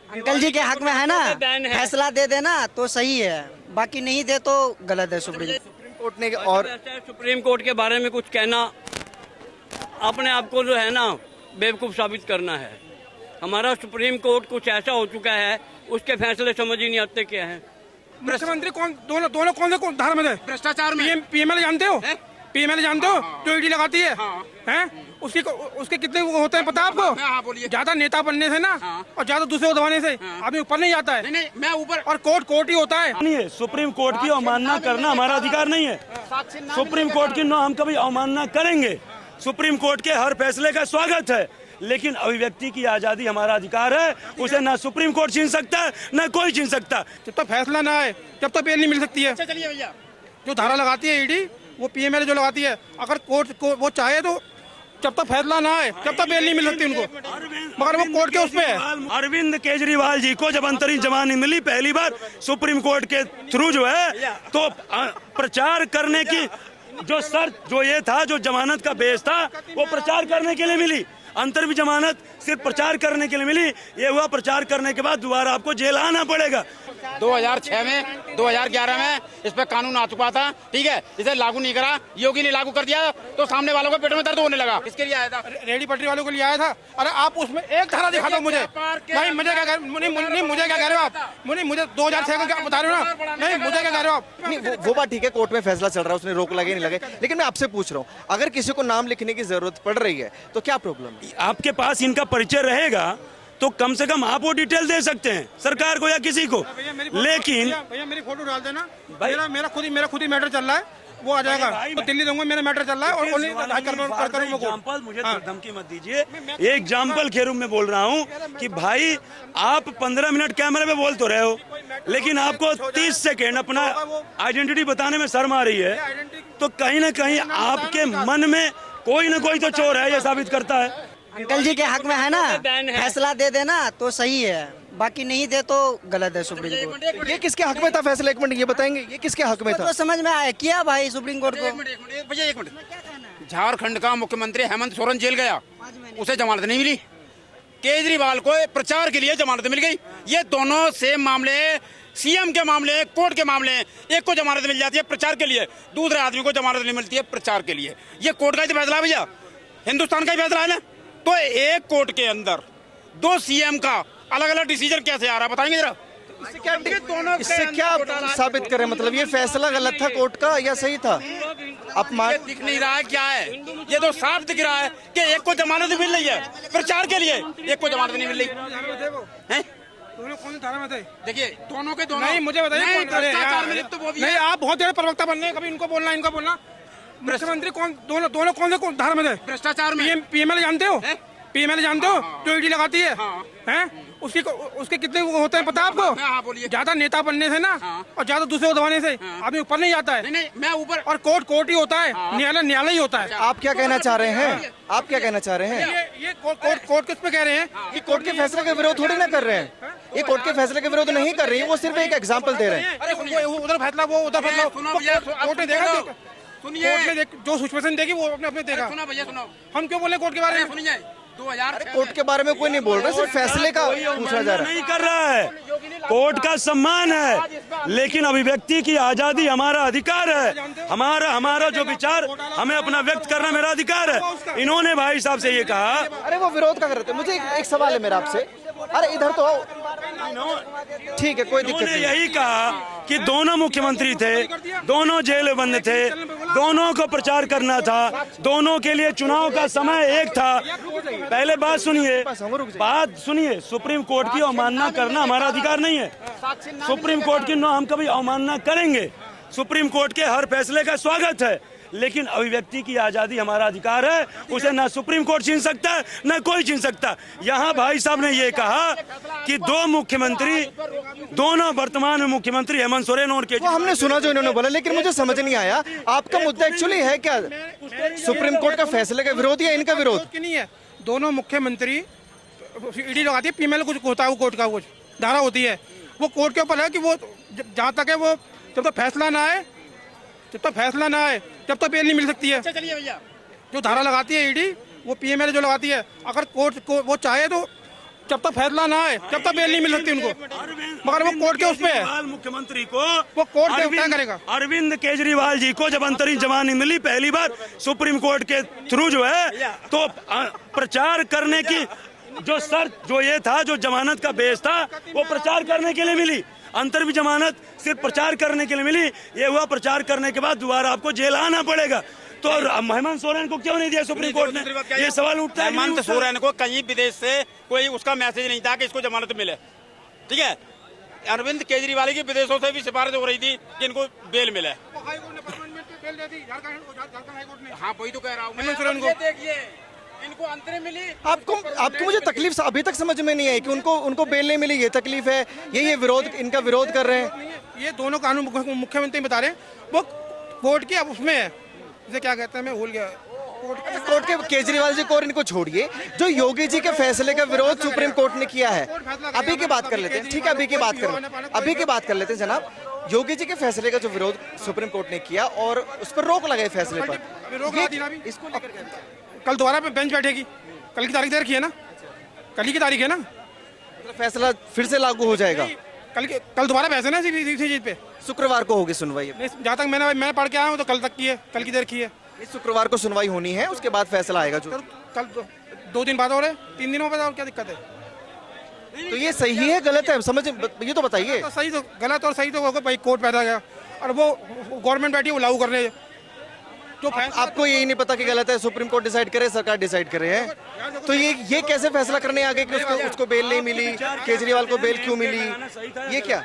Uncle जी के हक में है ना, फैसला दे देना तो सही है, बाकी नहीं दे तो गलत है। सुप्रीम कोर्ट ने और सुप्रीम कोर्ट के बारे में कुछ कहना अपने आप को जो है ना बेवकूफ़ साबित करना है। हमारा सुप्रीम कोर्ट कुछ ऐसा हो चुका है, उसके फैसले समझ ही नहीं आते क्या है। मुख्यमंत्री कौन, दोनों कौन धारा में थे? भ्रष्टाचार में पीएमएल जानते हो? पीएमएल जानते हो जो ईडी लगाती है? हैं? उसके कितने वो होते हैं पता है आपको? ज्यादा नेता बनने से ना और ज्यादा दूसरे को दबाने से आदमी ऊपर नहीं जाता है। नहीं, मैं ऊपर और कोर्ट ही होता है। नहीं है, सुप्रीम कोर्ट की अवमानना करना हमारा अधिकार नहीं है। सुप्रीम कोर्ट की हम कभी अवमानना करेंगे। सुप्रीम कोर्ट के हर फैसले का स्वागत है, लेकिन अभिव्यक्ति की आजादी हमारा अधिकार है, उसे ना सुप्रीम कोर्ट छीन सकता है ना कोई छीन सकता। जब तक फैसला ना आए जब तक बेल नहीं मिल सकती है। चलिए भैया, जो धारा लगाती है ईडी, वो पीएमएल जो लगाती है, अगर कोर्ट को वो चाहे तो जब तक फैसला ना आए तब तक बेल नहीं मिल सकती उनको, मगर वो कोर्ट के उस पे है। अरविंद केजरीवाल जी को जब अंतरिम जमानत मिली पहली बार सुप्रीम कोर्ट के थ्रू जो है, तो प्रचार करने की जो शर्त जो ये था, जो जमानत का बेस था, वो प्रचार करने के लिए मिली। अंतरिम जमानत सिर्फ प्रचार करने के लिए मिली। ये हुआ प्रचार करने के बाद दोबारा आपको जेल आना पड़ेगा। 2006 में 2011 में इस पे कानून आ चुका था, ठीक है, इसे लागू नहीं करा, योगी ने लागू कर दिया तो सामने वालों को पेट में दर्द होने लगा। इसके लिए आया था, रेडी पटरी वालों के लिए आया था। अरे आप उसमें एक धारा दिखा दो मुझे। नहीं मुझे क्या मुझे क्या कह रहे हो आप? मुझे 2006 का क्या बता रहे हो ना? नहीं मुझे क्या कह रहे हो आप? नहीं, वो बात ठीक है, कोर्ट में फैसला चल रहा है, उसने रोक लगे नहीं लगे, लेकिन मैं आपसे पूछ रहा हूँ, अगर किसी को नाम लिखने की जरूरत पड़ रही है तो क्या प्रॉब्लम? आपके पास इनका परिचय रहेगा तो कम से कम आप वो डिटेल दे सकते हैं सरकार को या किसी को, लेकिन भैया मेरी फोटो डाल देना। मेरा खुद ही मैटर चल रहा है, वो आ जाएगा। तो दिल्ली दूंगा, मेरा मैटर चल रहा है और एग्जाम्पल मुझे धमकी मत दीजिए। ये एग्जाम्पल के रूप में बोल रहा हूँ कि भाई आप 15 मिनट कैमरे में बोल तो रहे हो, लेकिन आपको 30 सेकेंड अपना आइडेंटिटी बताने में शर्म आ रही है, तो कहीं ना कहीं आपके मन में कोई ना कोई तो चोर है, ये साबित करता है। अंकल जी के हक में है ना, फैसला दे देना तो सही है, बाकी नहीं दे तो गलत है। सुप्रीम कोर्ट ये किसके हक में था फैसला? एक मिनट ये बताएंगे, ये किसके हक में था? तो समझ में आया किया भाई सुप्रीम कोर्ट को। भैया एक मिनट, झारखंड का मुख्यमंत्री हेमंत सोरेन जेल गया, उसे जमानत नहीं मिली। केजरीवाल को प्रचार के लिए जमानत मिल गई। ये दोनों सेम मामले, सीएम के मामले, कोर्ट के मामले। एक को जमानत मिल जाती है प्रचार के लिए, दूसरे आदमी को जमानत नहीं मिलती है प्रचार के लिए। ये कोर्ट का ही फैसला है भैया, हिंदुस्तान का ही फैसला है ना। तो एक कोर्ट के अंदर 2 सीएम का अलग अलग डिसीजन कैसे आ रहा है, बताएंगे जरा? इससे क्या साबित करें? मतलब ये फैसला गलत था कोर्ट का या सही था? आप मान दिख नहीं रहा है क्या है? ये तो साफ दिख रहा है कि एक को जमानत मिल रही है प्रचार के लिए, एक को जमानत नहीं मिल रही है। दोनों कौन धारा में थे? देखिए दोनों के दोनों। नहीं मुझे बताइए कौन धारा है? नहीं आप बहुत देर प्रवक्ता बनने, कभी इनको बोलना इनको बोलना। मुख्यमंत्री कौन, दोनों कौन धारा में थे? भ्रष्टाचार में। पीएमएल जानते हो? पीएमएल जानते हो जो ईडी लगाती है? हैं? उसके कितने वो होते हैं पता है आपको? ज्यादा नेता बनने से ना और ज्यादा दूसरे को दबाने से आदमी ऊपर नहीं जाता है। नहीं, मैं ऊपर। और कोर्ट ही होता है, न्यायालय ही होता है। आप क्या कहना चाह रहे हैं? आप क्या कहना चाह रहे हैं? ये कोर्ट किस पे कह रहे हैं? कि कोर्ट के फैसले का विरोध थोड़ी ना कर रहे हैं, ये कोर्ट के फैसले का विरोध नहीं कर रही है, वो सिर्फ एक एग्जाम्पल दे रहे हैं। अरे उधर फैसला, वो उधर फैसला, कोर्ट ने देखा, कोर्ट ने जो सिचुएशन देखी वो अपने देखा। सुनो भैया सुनो, हम क्यों बोले कोर्ट के बारे में? सुनिए 2006 कोर्ट के बारे में कोई नहीं बोल रहा, सिर्फ फैसले का पूछा जा रहा है। नहीं कर रहा है, कोर्ट का सम्मान है, लेकिन अभिव्यक्ति की आजादी हमारा अधिकार है। हमारा जो विचार हमें अपना व्यक्त करना मेरा अधिकार है। इन्होंने भाई साहब से ये कहा। अरे वो विरोध का कर रहे थे। मुझे एक सवाल है मेरा आपसे। अरे इधर तो आओ। ठीक है, कोई दिक्कत नहीं। यही कहा कि दोनों मुख्यमंत्री थे, दोनों जेल बंद थे, दोनों को प्रचार करना था, दोनों के लिए चुनाव का समय एक था। पहले बात सुनिए, सुप्रीम कोर्ट की अवमानना करना हमारा अधिकार नहीं है। सुप्रीम कोर्ट की हम कभी अवमानना करेंगे। सुप्रीम कोर्ट के हर फैसले का स्वागत है, लेकिन अभिव्यक्ति की आजादी हमारा अधिकार है, उसे ना सुप्रीम कोर्ट छीन सकता है ना कोई छीन सकता। यहाँ भाई साहब ने ये कहा कि 2 मुख्यमंत्री, दोनों वर्तमान में मुख्यमंत्री हेमंत सोरेन और वो हमने सुना जो इन्होंने बोला, लेकिन मुझे समझ नहीं आया आपका मुद्दा एक्चुअली है क्या? सुप्रीम कोर्ट का फैसले का विरोध या इनका विरोध? नहीं है, दोनों मुख्यमंत्री ईडी लगाती है, पीएमएल कुछ होता है, वो कोर्ट का कुछ धारा होती है, वो कोर्ट के ऊपर है कि वो जहाँ तक है, वो जब तक फैसला ना आए जब तक बेल नहीं मिल सकती है। चलिए भैया, जो धारा लगाती है ईडी, वो पीएमएल जो लगाती है, अगर कोर्ट को वो चाहे तो जब तक फैसला ना आए जब तक बेल नहीं मिल सकती उनको, मगर वो कोर्ट के उस पे है, मुख्यमंत्री को वो कोर्ट के तय करेगा। अरविंद केजरीवाल जी को जब अंतरिम जमानत मिली पहली बार सुप्रीम कोर्ट के थ्रू जो है, तो प्रचार करने की जो शर्त जो ये था, जो जमानत का बेस था, वो प्रचार करने के लिए मिली। अंतरिम जमानत सिर्फ प्रचार करने के लिए मिली। ये हुआ प्रचार करने के बाद दोबारा आपको जेल आना पड़ेगा। तो हेमंत सोरेन को क्यों नहीं दिया सुप्रीम कोर्ट ने? ये सवाल उठता है। हेमंत सोरेन को कहीं विदेश से कोई उसका मैसेज नहीं था कि इसको जमानत मिले, ठीक है। अरविंद केजरीवाल की विदेशों से भी सिफारिश हो रही थी कि इनको बेल मिले। हाँ वही तो कह रहा हूँ मैं। देखिए इनको अंतरिम मिली। आपको मुझे तकलीफ अभी तक समझ में नहीं आई कि उनको बेल नहीं मिली, ये तकलीफ है, ये विरोध, इनका विरोध कर रहे हैं। ये दोनों कानून मुख्यमंत्री बता रहे हैं, वो कोर्ट के अब उसमें है, इसे क्या कहते हैं मैं भूल गया। कोर्ट के केजरीवाल जी को और इनको छोड़िए, जो योगी जी के फैसले का विरोध सुप्रीम कोर्ट ने किया है, अभी की बात कर लेते हैं, ठीक है, अभी की बात कर लेते हैं जनाब। योगी जी के फैसले का जो विरोध सुप्रीम कोर्ट ने किया और उस पर रोक लगाई फैसले पर, इसको लेकर कल दोबारा पे बेंच बैठेगी, कल की तारीख दे रखी है ना, कल ही की तारीख है ना, फैसला फिर से लागू हो जाएगा। कल दोबारा बहस है ना इसी चीज पे। शुक्रवार को होगी सुनवाई। जहाँ तक मैं पढ़ के आया हूँ तो कल तक की है, कल की देर की है। इस शुक्रवार को सुनवाई होनी है, उसके बाद फैसला आएगा। जो कल 2 दिन बाद हो रहे, 3 दिनों बाद, और क्या दिक्कत है? तो ये सही है गलत है, समझ ये तो बताइए। तो सही तो गलत और सही तो होगा भाई, कोर्ट पैदा गया और वो गवर्नमेंट बैठी वो लागू करने। जो आपको यही नहीं पता कि गलत है, सुप्रीम कोर्ट डिसाइड करे, सरकार डिसाइड करे है, तो ये कैसे फैसला करने आ गए कि उसको बेल नहीं मिली, केजरीवाल को बेल क्यों मिली? ये क्या?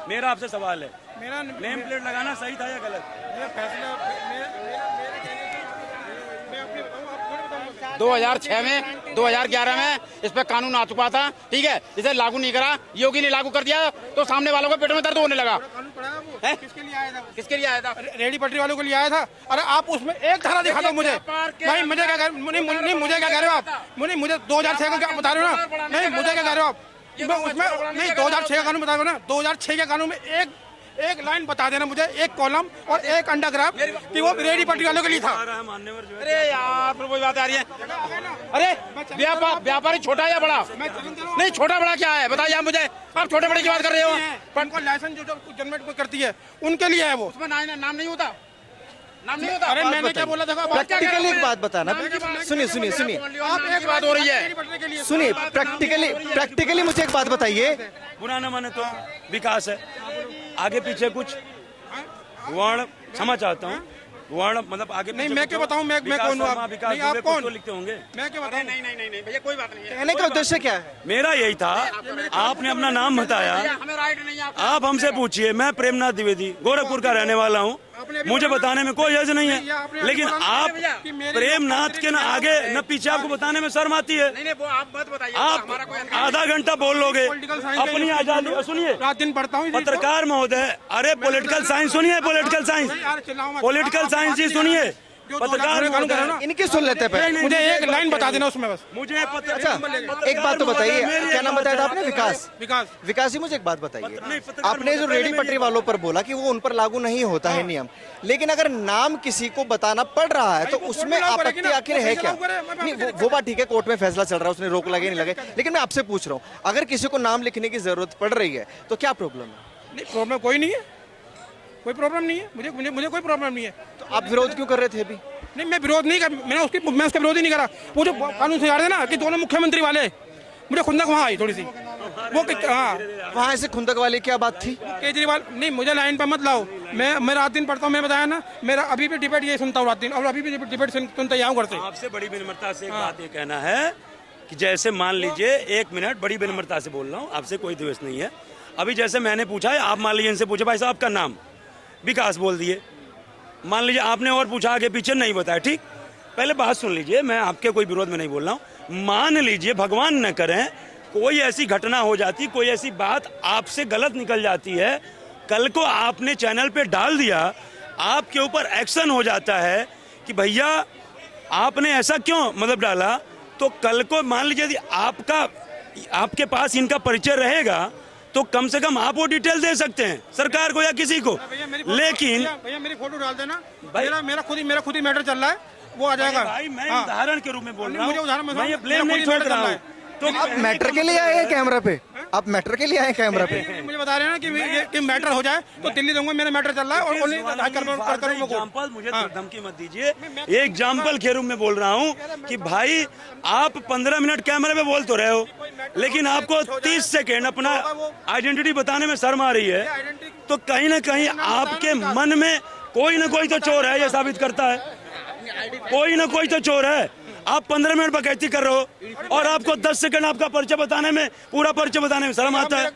मेरा आपसे सवाल है, मेरा नेम प्लेट लगाना सही था या गलत? 2006 में 2011 में इस पर कानून आ चुका था, ठीक है। इसे लागू नहीं करा, योगी ने लागू कर दिया तो सामने वालों को पेट में दर्द होने लगा। किसके लिए आया था? रेडी पटरी वालों के लिए आया था। अरे आप उसमें एक धारा दिखा दो मुझे भाई, मुझे क्या मुझे क्या कह रहे हो आप? मुझे 2006 का क्या बता रहे हो ना? नहीं मुझे क्या कह रहे हो आप? उसमें नहीं 2006 का कानून बता रहे हो ना, 2006 के कानून में एक लाइन बता देना मुझे, एक कॉलम और एक अंडरग्राफ कि वो रेडी पटरी वालों के लिए था। अरे यार फिर वही बात आ रही है। अरे व्यापारी छोटा या बड़ा? नहीं छोटा बड़ा क्या है बताइए आप मुझे, आप छोटे बड़े की बात कर रहे हो। उनको लाइसेंस जो जनरेट करती है उनके लिए है वो, उसमें नाम नहीं होता, नाम नहीं होता। अरे मैंने क्या बोला था? प्रैक्टिकली एक बात बताना, सुनिए आप एक बात हो रही है, सुनिए, प्रैक्टिकली मुझे एक बात बताइए। बुरा न माने तो विकास है, आगे पीछे कुछ वर्ण क्षमा चाहता हूँ, वर्ण मतलब आगे नहीं मैं क्या बताऊँ, मैं कौन हूँ? नहीं आप कौन लिखते होंगे? मैं क्या बताऊँ? नहीं भैया कोई बात नहीं है। कहने का उद्देश्य क्या है? मेरा यही था, आपने अपना नाम बताया, हमें राइट नहीं है। आप हमसे पूछिए। मैं प्रेमनाथ द्विवेदी गोरखपुर का रहने वाला हूँ, मुझे बताने में कोई हर्ज नहीं है, लेकिन आप प्रेमनाथ के न आगे न पीछे आपको बताने में शर्म आती है। नहीं वो आप मत बताइए, आप आधा घंटा बोल लोगे अपनी आजादी। सुनिए रात दिन पढ़ता हूँ पत्रकार महोदय, अरे पॉलिटिकल साइंस सुनिए, पॉलिटिकल साइंस जी सुनिए, पत्रकार इनकी सुन लेते हैं पहले। मुझे एक लाइन बता देना उसमें बस। मुझे अच्छा एक बात तो बताइए, क्या नाम बताया था आपने? विकास जी मुझे एक बात बताइए, आपने जो रेडी पटरी वालों पर बोला कि वो उन पर लागू नहीं होता है नियम, लेकिन अगर नाम किसी को बताना पड़ रहा है तो उसमें आपत्ति आखिर है क्या? नहीं वो बात ठीक है, कोर्ट में फैसला चल रहा है, उसने रोक लगे नहीं लगे, लेकिन मैं आपसे पूछ रहा हूँ अगर किसी को नाम लिखने की जरूरत पड़ रही है तो क्या प्रॉब्लम है? नहीं प्रॉब्लम कोई नहीं है, कोई प्रॉब्लम नहीं है, मुझे कोई प्रॉब्लम नहीं है। तो आप विरोध क्यों कर रहे थे अभी? नहीं मैं विरोध नहीं कर, मैं उसका विरोध ही नहीं करा। वो जो कानून से ना कि दोनों मुख्यमंत्री वाले, मुझे खुंदक वहाँ आई थोड़ी सी वो। हाँ वहाँ ऐसे खुंदक वाली क्या बात थी? केजरीवाल नहीं मुझे लाइन पर मत लाओ, मैं रात दिन पढ़ता हूँ, मैं बताया ना, मेरा अभी भी डिबेट ये सुनता हूँ रात दिन, और अभी भी डिबेट सुनता ही घर से। आपसे बड़ी विनम्रता से एक बात ये कहना है कि जैसे मान लीजिए, एक मिनट, बड़ी विनम्रता से बोल रहा हूँ, आपसे कोई द्वेष नहीं है। अभी जैसे मैंने पूछा है, आप मान लीजिए इनसे पूछे भाई साहब आपका नाम, विकास बोल दिए, मान लीजिए आपने और पूछा आगे पीछे नहीं बताया, ठीक, पहले बात सुन लीजिए, मैं आपके कोई विरोध में नहीं बोल रहा हूँ। मान लीजिए भगवान न करें कोई ऐसी घटना हो जाती, कोई ऐसी बात आपसे गलत निकल जाती है, कल को आपने चैनल पे डाल दिया, आपके ऊपर एक्शन हो जाता है कि भैया आपने ऐसा क्यों मतलब डाला, तो कल को मान लीजिए यदि आपके पास इनका परिचय रहेगा तो कम से कम आप वो डिटेल दे सकते हैं सरकार को या किसी को, लेकिन भैया मेरी फोटो डाल देना, मेरा खुद ही मैटर चल रहा है, वो आ जाएगा। भाई मैं उदाहरण के रूप में बोल रहा हूँ, मुझे उदाहरण मैं ये ब्लेम नहीं छोड़ रहा हूँ, तो आप मैटर के लिए आए हैं कैमरा पे? आप मैटर के लिए आए हैं कैमरा पे? मुझे बता रहे हैं ना कि मैटर हो जाए तो दिल्ली दूंगा, मेरा मैटर चल रहा है और एग्जाम्पल मुझे धमकी मत दीजिए। ये एग्जाम्पल के रूप में बोल रहा हूँ कि भाई आप 15 मिनट कैमरे पे बोल तो रहे हो, लेकिन आपको 30 सेकेंड अपना आइडेंटिटी बताने में शर्म आ रही है, तो कहीं ना कहीं आपके मन में कोई ना कोई तो चोर है, ये साबित करता है। कोई ना कोई तो चोर है। आप 15 मिनट बकैती कर रहे हो और आपको 10 सेकंड आपका परिचय बताने में, पूरा परिचय बताने में शर्म आता है।